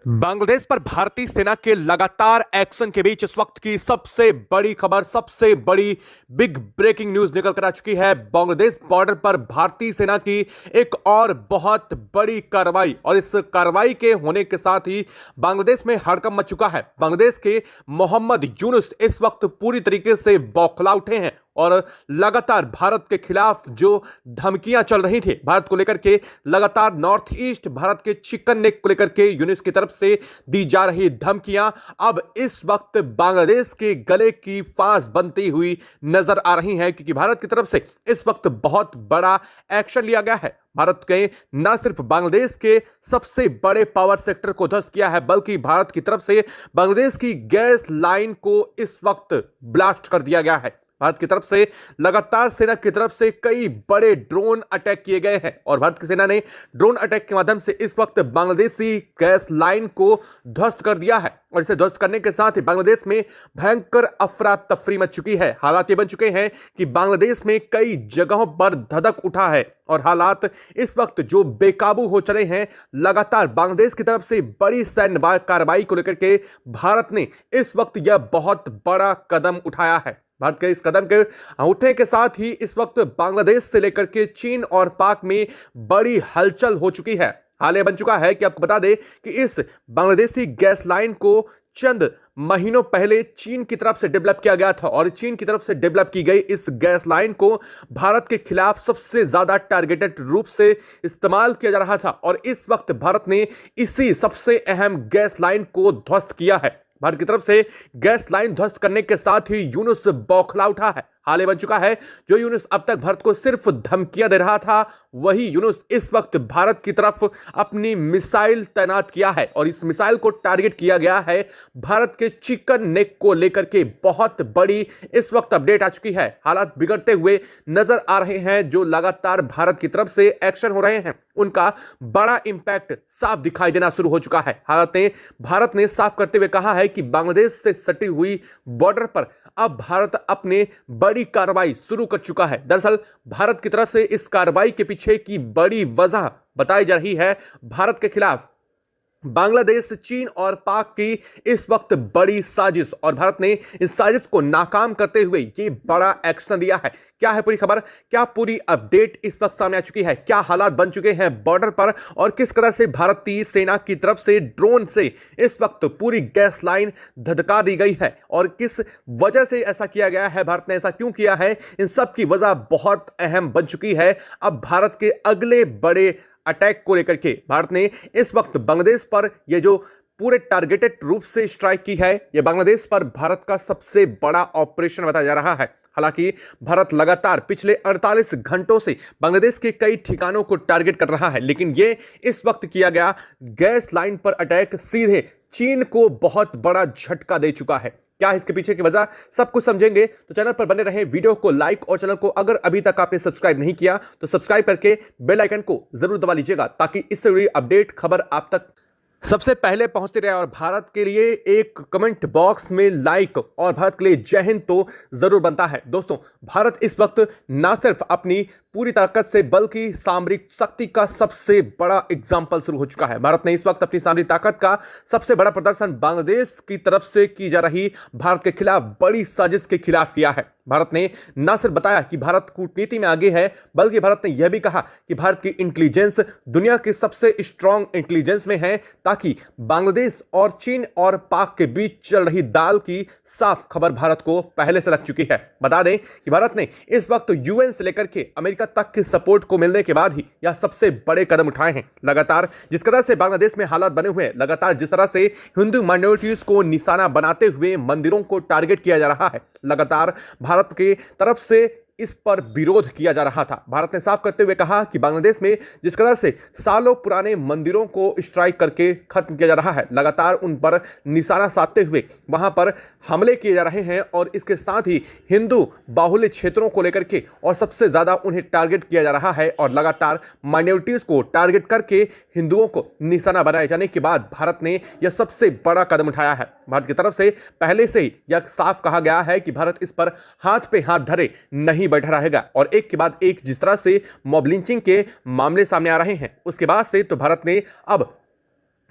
बांग्लादेश पर भारतीय सेना के लगातार एक्शन के बीच इस वक्त की सबसे बड़ी खबर, सबसे बड़ी बिग ब्रेकिंग न्यूज निकल कर आ चुकी है। बांग्लादेश बॉर्डर पर भारतीय सेना की एक और बहुत बड़ी कार्रवाई, और इस कार्रवाई के होने के साथ ही बांग्लादेश में हड़कंप मच चुका है। बांग्लादेश के मोहम्मद यूनुस इस वक्त पूरी तरीके से बौखला उठे हैं और लगातार भारत के खिलाफ जो धमकियां चल रही थी भारत को लेकर के, लगातार नॉर्थ ईस्ट भारत के चिकन नेक को लेकर के यूनिस की तरफ से दी जा रही धमकियां अब इस वक्त बांग्लादेश के गले की फांस बनती हुई नजर आ रही हैं, क्योंकि भारत की तरफ से इस वक्त बहुत बड़ा एक्शन लिया गया है। भारत के न सिर्फ बांग्लादेश के सबसे बड़े पावर सेक्टर को ध्वस्त किया है, बल्कि भारत की तरफ से बांग्लादेश की गैस लाइन को इस वक्त ब्लास्ट कर दिया गया है। भारत की तरफ से लगातार सेना की तरफ से कई बड़े ड्रोन अटैक किए गए हैं, और भारत की सेना ने ड्रोन अटैक के माध्यम से इस वक्त बांग्लादेशी गैस लाइन को ध्वस्त कर दिया है। और इसे ध्वस्त करने के साथ ही बांग्लादेश में भयंकर अफरा तफरी मच चुकी है। हालात ये बन चुके हैं कि बांग्लादेश में कई जगहों पर धधक उठा है, और हालात इस वक्त जो बेकाबू हो चले हैं। लगातार बांग्लादेश की तरफ से बड़ी सैन्य कार्रवाई को लेकर के भारत ने इस वक्त यह बहुत बड़ा कदम उठाया है। भारत के इस कदम के उठने के साथ ही इस वक्त बांग्लादेश से लेकर के चीन और पाक में बड़ी हलचल हो चुकी है। हाल ये बन चुका है कि आपको बता दें कि इस बांग्लादेशी गैस लाइन को चंद महीनों पहले चीन की तरफ से डेवलप किया गया था, और चीन की तरफ से डेवलप की गई इस गैस लाइन को भारत के खिलाफ सबसे ज्यादा टारगेटेड रूप से इस्तेमाल किया जा रहा था। और इस वक्त भारत ने इसी सबसे अहम गैस लाइन को ध्वस्त किया है। भारत की तरफ से गैस लाइन ध्वस्त करने के साथ ही यूनुस बौखला उठा है। हाल ये बन चुका है, जो यूनुस अब तक भारत को सिर्फ धमकियां दे रहा था, वही यूनुस इस वक्त भारत की तरफ अपनी मिसाइल तैनात किया है, और इस मिसाइल को टारगेट किया गया है भारत के चिकन नेक को लेकर के। बहुत बड़ी इस वक्त अपडेट आ चुकी है। हालात बिगड़ते हुए नजर आ रहे हैं। जो लगातार भारत की तरफ से एक्शन हो रहे हैं, उनका बड़ा इंपैक्ट साफ दिखाई देना शुरू हो चुका है। भारत ने साफ करते हुए कहा है कि बांग्लादेश से सटी हुई बॉर्डर पर अब भारत अपने बड़ी कार्रवाई शुरू कर चुका है। दरअसल भारत की तरफ से इस कार्रवाई के पीछे की बड़ी वजह बताई जा रही है भारत के खिलाफ बांग्लादेश, चीन और पाक की इस वक्त बड़ी साजिश, और भारत ने इस साजिश को नाकाम करते हुए ये बड़ा एक्शन लिया है। क्या है पूरी खबर, क्या पूरी अपडेट इस वक्त सामने आ चुकी है, क्या हालात बन चुके हैं बॉर्डर पर, और किस तरह से भारतीय सेना की तरफ से ड्रोन से इस वक्त पूरी गैस लाइन धधका दी गई है, और किस वजह से ऐसा किया गया है, भारत ने ऐसा क्यों किया है, इन सब की वजह बहुत अहम बन चुकी है। अब भारत के अगले बड़े अटैक को लेकर के भारत ने इस वक्त बांग्लादेश पर यह जो पूरे टारगेटेड रूप से स्ट्राइक की है, यह बांग्लादेश पर भारत का सबसे बड़ा ऑपरेशन बताया जा रहा है। हालांकि भारत लगातार पिछले 48 घंटों से बांग्लादेश के कई ठिकानों को टारगेट कर रहा है, लेकिन यह इस वक्त किया गया गैस लाइन पर अटैक सीधे चीन को बहुत बड़ा झटका दे चुका है। क्या है इसके पीछे की वजह, सब कुछ समझेंगे, तो चैनल पर बने रहें। वीडियो को लाइक और चैनल को अगर अभी तक आपने सब्सक्राइब नहीं किया तो सब्सक्राइब करके बेल आइकन को जरूर दबा लीजिएगा, ताकि इससे जुड़ी अपडेट खबर आप तक सबसे पहले पहुंचती रहे। और भारत के लिए एक कमेंट बॉक्स में लाइक और भारत के लिए जय हिंद तो जरूर बनता है। दोस्तों, भारत इस वक्त ना सिर्फ अपनी पूरी ताकत से, बल्कि सामरिक शक्ति का सबसे बड़ा एग्जाम्पल शुरू हो चुका है। भारत ने इस वक्त अपनी सामरिक ताकत का सबसे बड़ा प्रदर्शन बांग्लादेश की तरफ से की जा रही भारत के खिलाफ बड़ी साजिश के खिलाफ किया है। भारत ने न सिर्फ बताया कि भारत कूटनीति में आगे है, बल्कि भारत ने यह भी कहा कि भारत की इंटेलिजेंस दुनिया के सबसे स्ट्रांग इंटेलिजेंस में है, ताकि बांग्लादेश और चीन और पाक के बीच चल रही दाल की साफ खबर भारत को पहले से लग चुकी है। बता दें कि भारत ने इस वक्त यूएन से लेकर के अमेरिका तक की सपोर्ट को मिलने के बाद ही यह सबसे बड़े कदम उठाए हैं। लगातार जिस तरह से बांग्लादेश में हालात बने हुए हैं, लगातार जिस तरह से हिंदू माइनॉरिटीज को निशाना बनाते हुए मंदिरों को टारगेट किया जा रहा है, लगातार भारत की तरफ से इस पर विरोध किया जा रहा था। भारत ने साफ करते हुए कहा कि बांग्लादेश में जिस तरह से सालों पुराने मंदिरों को स्ट्राइक करके खत्म किया जा रहा है, लगातार उन पर निशाना साधते हुए वहां पर हमले किए जा रहे हैं, और इसके साथ ही हिंदू बाहुल्य क्षेत्रों को लेकर के और सबसे ज्यादा उन्हें टारगेट किया जा रहा है, और लगातार माइनॉरिटीज को टारगेट करके हिंदुओं को निशाना बनाए जाने के बाद भारत ने यह सबसे बड़ा कदम उठाया है। भारत की तरफ से पहले से ही यह साफ कहा गया है कि भारत इस पर हाथ पे हाथ धरे नहीं बैठा रहेगा, और एक के बाद एक जिस तरह से मॉब लिंचिंग के मामले सामने आ रहे हैं, उसके बाद से तो भारत ने अब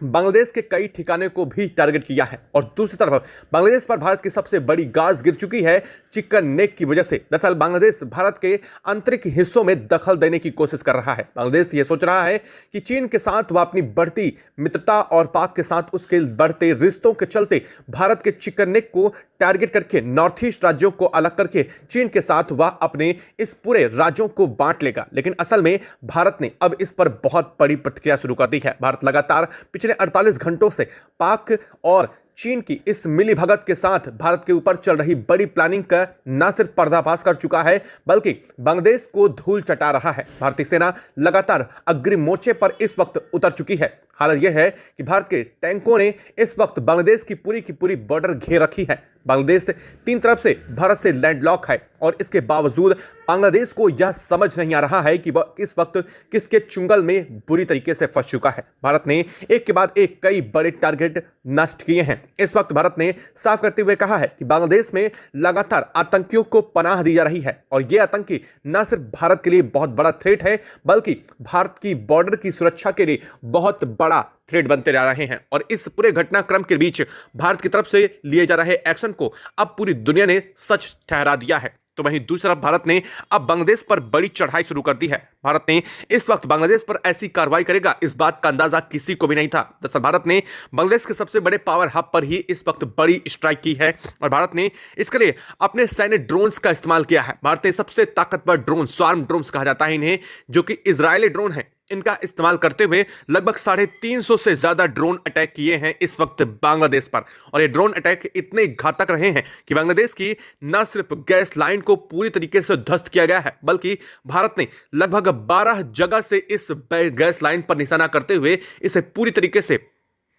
बांग्लादेश के कई ठिकाने को भी टारगेट किया है। और दूसरी तरफ बांग्लादेश पर भारत की सबसे बड़ी गाज गिर चुकी है चिकन नेक की वजह से। दरअसल बांग्लादेश भारत के आंतरिक हिस्सों में दखल देने की कोशिश कर रहा है। बांग्लादेश ये सोच रहा है कि चीन के साथ वह अपनी बढ़ती मित्रता और पाक के साथ उसके बढ़ते रिश्तों के चलते भारत के चिकन नेक को टारगेट करके नॉर्थ ईस्ट राज्यों को अलग करके चीन के साथ वह अपने इस पूरे राज्यों को बांट लेगा। लेकिन असल में भारत ने अब इस पर बहुत बड़ी प्रतिक्रिया शुरू कर दी है। भारत लगातार पिछले 48 घंटों से पाक और चीन की इस मिलीभगत के साथ भारत के ऊपर चल रही बड़ी प्लानिंग का न सिर्फ पर्दाफाश कर चुका है बल्कि बांग्लादेश को धूल चटा रहा है। भारतीय सेना लगातार अग्रिम मोर्चे पर इस वक्त उतर चुकी है। हालत यह है कि भारत के टैंकों ने इस वक्त बांग्लादेश की पूरी बॉर्डर घेर रखी है। बांग्लादेश तीन तरफ से भारत से लैंडलॉक है और इसके बावजूद बांग्लादेश को यह समझ नहीं आ रहा है कि वह इस वक्त किसके चुंगल में बुरी तरीके से फंस चुका है। भारत ने एक के बाद एक कई बड़े टारगेट नष्ट किए हैं। इस वक्त भारत ने साफ करते हुए कहा है कि बांग्लादेश में लगातार आतंकियों को पनाह दी जा रही है और ये आतंकी न सिर्फ भारत के लिए बहुत बड़ा थ्रेट है बल्कि भारत की बॉर्डर की सुरक्षा के लिए बहुत बड़ा थ्रेट बनते जा रहे हैं। और इस पूरे घटनाक्रम के बीच भारत की तरफ से लिए जा रहे एक्शन को अब पूरी दुनिया ने सच ठहरा दिया है। तो वहीं दूसरी तरफ भारत ने अब बांग्लादेश पर बड़ी चढ़ाई शुरू कर दी है। भारत ने इस वक्त बांग्लादेश पर ऐसी कार्रवाई करेगा इस बात का अंदाजा किसी को भी नहीं था। दरअसल भारत ने बांग्लादेश के सबसे बड़े पावर हब पर ही इस वक्त बड़ी स्ट्राइक की है और भारत ने इसके लिए अपने सैन्य ड्रोन्स का इस्तेमाल किया है। भारत ने सबसे ताकतवर ड्रोन, स्वार्म ड्रोन्स कहा जाता है इन्हें, जो कि इजरायली ड्रोन है, इनका इस्तेमाल करते हुए लगभग 350 से ज्यादा ड्रोन अटैक किए हैं इस वक्त बांग्लादेश पर। और ये ड्रोन अटैक इतने घातक रहे हैं कि बांग्लादेश की न सिर्फ गैस लाइन को पूरी तरीके से ध्वस्त किया गया है बल्कि भारत ने लगभग 12 जगह से इस गैस लाइन पर निशाना करते हुए इसे पूरी तरीके से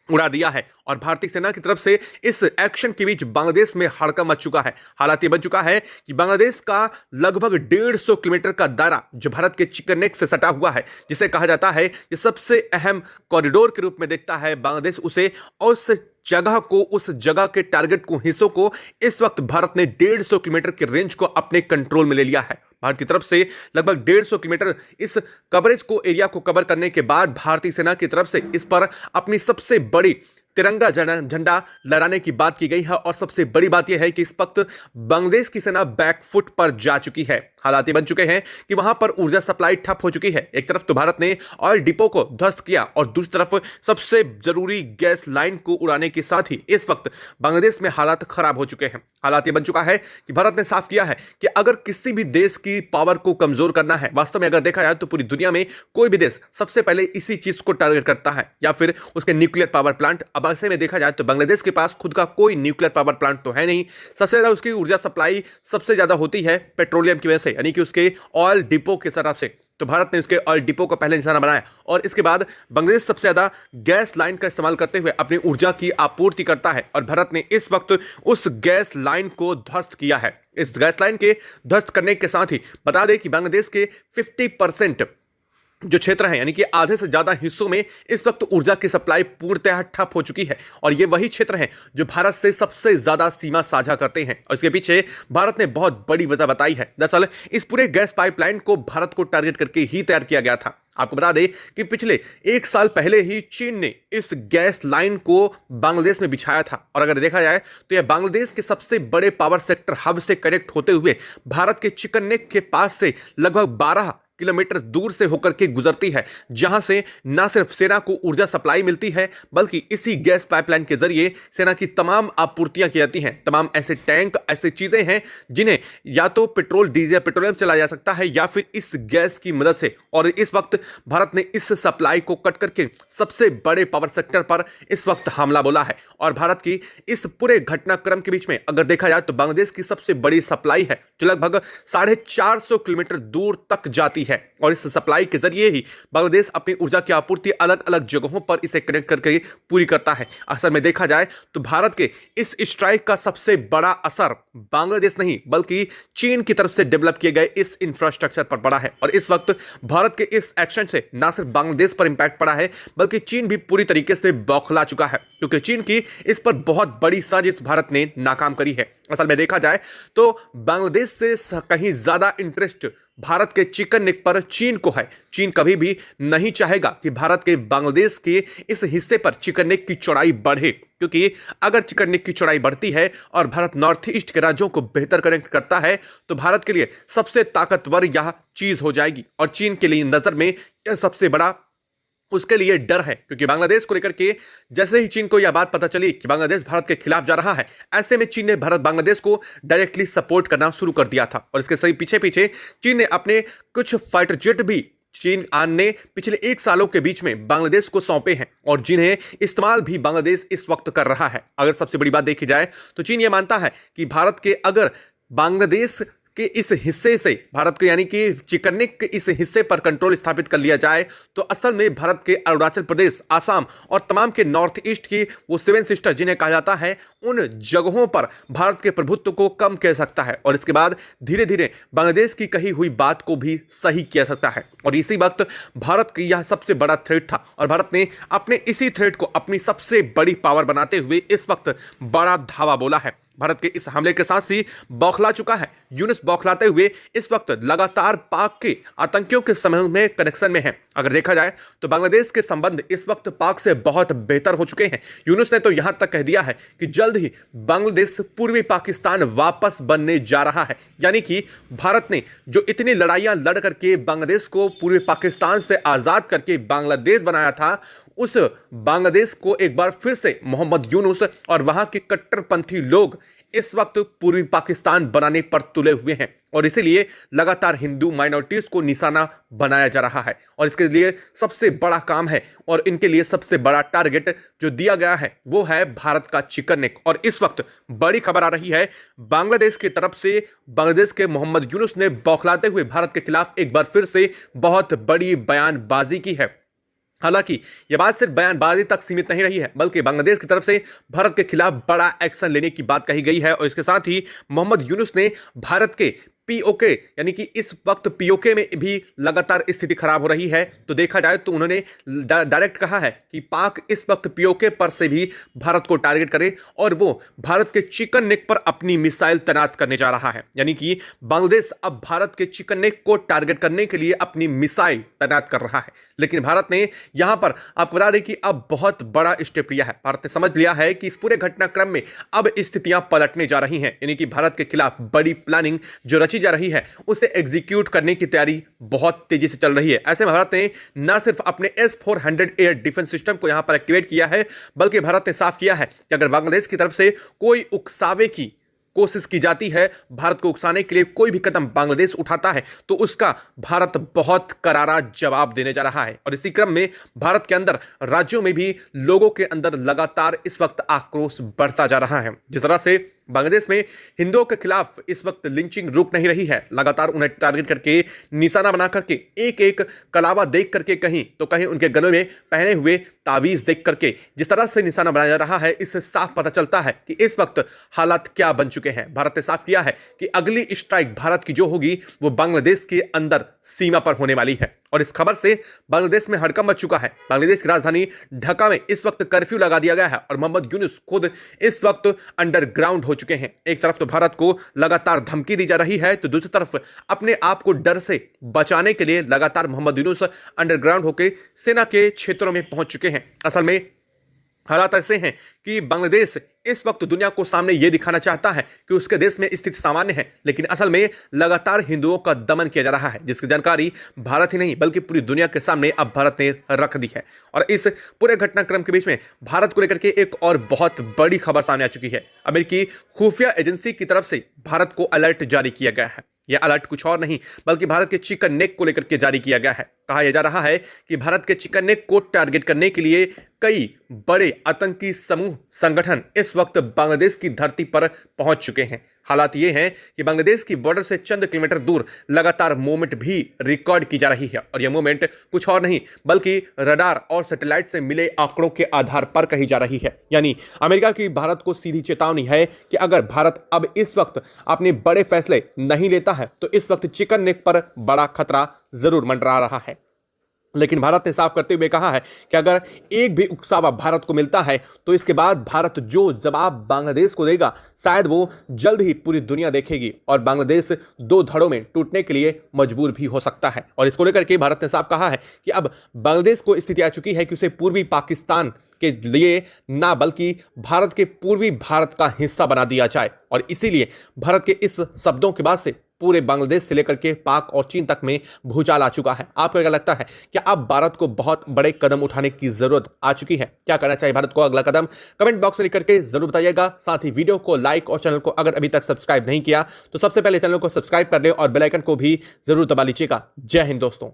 उड़ा दिया है। और भारतीय सेना की तरफ से इस एक्शन के बीच बांग्लादेश में हड़कंप मच चुका है। हालात ये बन चुका है कि बांग्लादेश का लगभग 150 किलोमीटर का दायरा जो भारत के चिकन नेक से सटा हुआ है, जिसे कहा जाता है ये सबसे अहम कॉरिडोर के रूप में देखता है बांग्लादेश उसे, और उस जगह के टारगेट को, हिस्सों को इस वक्त भारत ने 150 किलोमीटर के रेंज को अपने कंट्रोल में ले लिया है। भारत की तरफ से लगभग 150 किलोमीटर इस कवरेज को, एरिया को कवर करने के बाद भारतीय सेना की तरफ से इस पर अपनी सबसे बड़ी तिरंगा झंडा लहराने की बात की गई है। और सबसे बड़ी बात यह है कि इस वक्त बांग्लादेश की सेना बैकफुट पर जा चुकी है। हालात ये बन चुके हैं कि वहां पर ऊर्जा सप्लाई ठप हो चुकी है। एक तरफ तो भारत ने ऑयल डिपो को ध्वस्त किया और दूसरी तरफ सबसे जरूरी गैस लाइन को उड़ाने के साथ ही इस वक्त बांग्लादेश में हालात खराब हो चुके हैं। हालात ये बन चुका है कि भारत ने साफ किया है कि अगर किसी भी देश की पावर को कमजोर करना है, वास्तव में अगर देखा जाए तो पूरी दुनिया में कोई भी देश सबसे पहले इसी चीज को टारगेट करता है, या फिर उसके न्यूक्लियर पावर प्लांट। अब ऐसे में देखा जाए तो बांग्लादेश के पास खुद का कोई न्यूक्लियर पावर प्लांट तो है नहीं। सबसे ज्यादा उसकी ऊर्जा सप्लाई सबसे ज्यादा होती है पेट्रोलियम की वजह से, यानी कि उसके ऑयल डिपो की तरफ से। तो भारत ने उसके ऑयल डिपो को पहले निशाना बनाया और इसके बाद बांग्लादेश सबसे ज्यादा गैस लाइन का इस्तेमाल करते हुए अपनी ऊर्जा की आपूर्ति करता है। और भारत ने इस वक्त उस गैस लाइन को ध्वस्त किया है। इस गैस लाइन के ध्वस्त करने के साथ ही बता दें कि बांग्लादेश के 50% जो क्षेत्र है, यानी कि आधे से ज्यादा हिस्सों में इस वक्त ऊर्जा की सप्लाई पूर्णतः ठप हो चुकी है। और ये वही क्षेत्र है जो भारत से सबसे ज्यादा सीमा साझा करते हैं और इसके पीछे भारत ने बहुत बड़ी वजह बताई है। दरअसल इस पूरे गैस पाइपलाइन को भारत को टारगेट करके ही तैयार किया गया था। आपको बता दें कि पिछले 1 साल पहले ही चीन ने इस गैस लाइन को बांग्लादेश में बिछाया था। और अगर देखा जाए तो यह बांग्लादेश के सबसे बड़े पावर सेक्टर हब से कनेक्ट होते हुए भारत के चिकन नेक के पास से लगभग 12 किलोमीटर दूर से होकर के गुजरती है, जहां से न सिर्फ सेना को ऊर्जा सप्लाई मिलती है बल्कि इसी गैस पाइपलाइन के जरिए सेना की तमाम आपूर्तियां की जाती हैं। तमाम ऐसे टैंक, ऐसी चीजें हैं जिन्हें या तो पेट्रोल, डीजल, पेट्रोलियम चलाया जा सकता है या फिर इस गैस की मदद से। और इस वक्त भारत ने इस सप्लाई को कट करके सबसे बड़े पावर सेक्टर पर इस वक्त हमला बोला है। और भारत की इस पूरे घटनाक्रम के बीच में अगर देखा जाए तो बांग्लादेश की सबसे बड़ी सप्लाई है जो लगभग 450 किलोमीटर दूर तक जाती है। और इस सप्लाई के जरिए ही बांग्लादेश अपनी ऊर्जा की आपूर्ति अलग अलग जगहों पर इसे कनेक्ट करके पूरी करता है। असल में देखा जाए तो भारत के इस स्ट्राइक का सबसे बड़ा असर बांग्लादेश नहीं बल्कि चीन की तरफ से डेवलप किए गए इस इंफ्रास्ट्रक्चर पर पड़ा है। और इस वक्त भारत के इस एक्शन से न सिर्फ बांग्लादेश पर इंपैक्ट पड़ा है बल्कि चीन भी पूरी तरीके से बौखला चुका है, क्योंकि चीन की इस पर बहुत बड़ी साजिश भारत ने नाकाम करी है। असल में देखा जाए तो बांग्लादेश से कहीं ज्यादा इंटरेस्ट भारत के चिकन नेक पर चीन को है। चीन कभी भी नहीं चाहेगा कि भारत के बांग्लादेश के इस हिस्से पर चिकन नेक की चौड़ाई बढ़े, क्योंकि अगर चिकन नेक की चौड़ाई बढ़ती है और भारत नॉर्थ ईस्ट के राज्यों को बेहतर कनेक्ट करता है तो भारत के लिए सबसे ताकतवर यह चीज हो जाएगी। और चीन के लिए नजर में यह सबसे बड़ा उसके लिए डर है, क्योंकि बांग्लादेश को लेकर के जैसे ही चीन को यह बात पता चली कि बांग्लादेश भारत के खिलाफ जा रहा है, ऐसे में चीन ने भारत बांग्लादेश को डायरेक्टली सपोर्ट करना शुरू कर दिया था। और इसके सही पीछे पीछे चीन ने अपने कुछ फाइटर जेट भी चीन ने पिछले 1 सालों के बीच में बांग्लादेश को सौंपे हैं और जिन्हें इस्तेमाल भी बांग्लादेश इस वक्त कर रहा है। अगर सबसे बड़ी बात देखी जाए तो चीन यह मानता है कि भारत के अगर बांग्लादेश कि इस हिस्से से भारत को यानी कि चिकन नेक के इस हिस्से पर कंट्रोल स्थापित कर लिया जाए तो असल में भारत के अरुणाचल प्रदेश, आसाम और तमाम के नॉर्थ ईस्ट की वो 7 सिस्टर जिन्हें कहा जाता है, उन जगहों पर भारत के प्रभुत्व को कम किया सकता है और इसके बाद धीरे धीरे बांग्लादेश की कही हुई बात को भी सही किया सकता है। और इसी वक्त भारत की यह सबसे बड़ा थ्रेट था और भारत ने अपने इसी थ्रेट को अपनी सबसे बड़ी पावर बनाते हुए इस वक्त बड़ा धावा बोला है। भारत के इस हमले के साथ ही बौखला चुका है। यूनुस बौखलाते हुए इस वक्त लगातार पाक के आतंकियों के संबंध में कनेक्शन में है। अगर देखा जाए तो बांग्लादेश के संबंध इस वक्त पाक से बहुत बेहतर हो चुके हैं। यूनुस ने तो यहां तक कह दिया है कि जल्द ही बांग्लादेश पूर्वी पाकिस्तान वापस बनने जा रहा है। यानी कि भारत ने जो इतनी लड़ाइयां लड़ करके बांग्लादेश को पूर्वी पाकिस्तान से आजाद करके बांग्लादेश बनाया था, उस बांग्लादेश को एक बार फिर से मोहम्मद यूनुस और वहां के कट्टरपंथी लोग इस वक्त पूर्वी पाकिस्तान बनाने पर तुले हुए हैं और इसीलिए लगातार हिंदू माइनॉरिटीज को निशाना बनाया जा रहा है। और इसके लिए सबसे बड़ा काम है और इनके लिए सबसे बड़ा टारगेट जो दिया गया है वो है भारत का चिकन नेक। और इस वक्त बड़ी खबर आ रही है बांग्लादेश की तरफ से। बांग्लादेश के मोहम्मद यूनुस ने बौखलाते हुए भारत के खिलाफ एक बार फिर से बहुत बड़ी बयानबाजी की है। हालांकि यह बात सिर्फ बयानबाजी तक सीमित नहीं रही है, बल्कि बांग्लादेश की तरफ से भारत के खिलाफ बड़ा एक्शन लेने की बात कही गई है। और इसके साथ ही मोहम्मद यूनुस ने भारत के पीओके यानी कि इस वक्त पीओके में भी लगातार स्थिति खराब हो रही है, तो देखा जाए तो उन्होंने डायरेक्ट कहा है कि पाक इस वक्त पीओके पर से भी भारत को टारगेट करे और वो भारत के चिकन नेक पर अपनी मिसाइल तैनात करने जा रहा है। यानी कि बांग्लादेश अब भारत के चिकन नेक को टारगेट करने के लिए अपनी मिसाइल तैनात कर रहा है। लेकिन भारत ने यहां पर आपको बता दें कि अब बहुत बड़ा स्टेप लिया है। भारत ने समझ लिया है कि इस पूरे घटनाक्रम में अब स्थितियां पलटने जा रही हैं, यानी कि भारत के खिलाफ बड़ी प्लानिंग जो रची जा रही है उसे एग्जीक्यूट करने की तैयारी बहुत तेजी से चल रही है। ऐसे में भारत ने न सिर्फ अपने S-400 एयर डिफेंस सिस्टम को यहां पर एक्टिवेट किया है, बल्कि भारत ने साफ किया है कि अगर बांग्लादेश की तरफ से कोई उकसावे की कोशिश की जाती है, भारत को उकसाने के लिए कोई भी कदम बांग्लादेश उठाता है, तो उसका भारत बहुत करारा जवाब देने जा रहा है। और इसी क्रम में भारत के अंदर राज्यों में भी लोगों के अंदर लगातार इस वक्त आक्रोश बढ़ता जा रहा है। जिस तरह से बांग्लादेश में हिंदुओं के खिलाफ इस वक्त लिंचिंग रुक नहीं रही है, लगातार उन्हें टारगेट करके निशाना बना करके एक एक कलावा देख करके कहीं तो कहीं उनके गलों में पहने हुए तावीज देख करके जिस तरह से निशाना बनाया जा रहा है, इससे साफ पता चलता है कि इस वक्त हालात क्या बन चुके हैं। भारत ने साफ किया है कि अगली स्ट्राइक भारत की जो होगी वो बांग्लादेश के अंदर सीमा पर होने वाली है। और इस खबर से बांग्लादेश में हड़कंप मच चुका है। बांग्लादेश की राजधानी ढाका में इस वक्त कर्फ्यू लगा दिया गया है और मोहम्मद यूनुस खुद इस वक्त अंडरग्राउंड हो चुके हैं। एक तरफ तो भारत को लगातार धमकी दी जा रही है, तो दूसरी तरफ अपने आप को डर से बचाने के लिए लगातार मोहम्मद यूनुस अंडरग्राउंड होकर सेना के क्षेत्रों में पहुंच चुके हैं। असल में हालात ऐसे हैं कि बांग्लादेश इस वक्त दुनिया को सामने यह दिखाना चाहता है कि उसके देश में स्थिति सामान्य है, लेकिन असल में लगातार हिंदुओं का दमन किया जा रहा है, जिसकी जानकारी भारत ही नहीं बल्कि पूरी दुनिया के सामने अब भारत ने रख दी है। और इस पूरे घटनाक्रम के बीच में भारत को लेकर के एक और बहुत बड़ी खबर सामने आ चुकी है। अमेरिकी खुफिया एजेंसी की तरफ से भारत को अलर्ट जारी किया गया है। यह अलर्ट कुछ और नहीं बल्कि भारत के चिकन नेक को लेकर के जारी किया गया है। कहा यह जा रहा है कि भारत के चिकन नेक को टारगेट करने के लिए कई बड़े आतंकी समूह संगठन इस वक्त बांग्लादेश की धरती पर पहुंच चुके हैं। हालात ये हैं कि बांग्लादेश की बॉर्डर से चंद किलोमीटर दूर लगातार मूवमेंट भी रिकॉर्ड की जा रही है और यह मूवमेंट कुछ और नहीं बल्कि रडार और सैटेलाइट से मिले आंकड़ों के आधार पर कही जा रही है। यानी अमेरिका की भारत को सीधी चेतावनी है कि अगर भारत अब इस वक्त अपने बड़े फैसले नहीं लेता है तो इस वक्त चिकन नेक पर बड़ा खतरा जरूर मंडरा रहा है। लेकिन भारत ने साफ करते हुए कहा है कि अगर एक भी उकसावा भारत को मिलता है तो इसके बाद भारत जो जवाब बांग्लादेश को देगा शायद वो जल्द ही पूरी दुनिया देखेगी और बांग्लादेश दो धड़ों में टूटने के लिए मजबूर भी हो सकता है। और इसको लेकर के भारत ने साफ कहा है कि अब बांग्लादेश को स्थिति आ चुकी है कि उसे पूर्वी पाकिस्तान के लिए ना बल्कि भारत के पूर्वी भारत का हिस्सा बना दिया जाए। और इसीलिए भारत के इस शब्दों के बाद से पूरे बांग्लादेश से लेकर के पाक और चीन तक में भूचाल आ चुका है। आपको क्या लगता है कि अब भारत को बहुत बड़े कदम उठाने की जरूरत आ चुकी है? क्या करना चाहिए भारत को अगला कदम? कमेंट बॉक्स में लिख करके जरूर बताइएगा। साथ ही वीडियो को लाइक और चैनल को अगर अभी तक सब्सक्राइब नहीं किया तो सबसे पहले चैनल को सब्सक्राइब कर ले और बेल आइकन को भी जरूर दबा लीजिएगा। जय हिंद दोस्तों।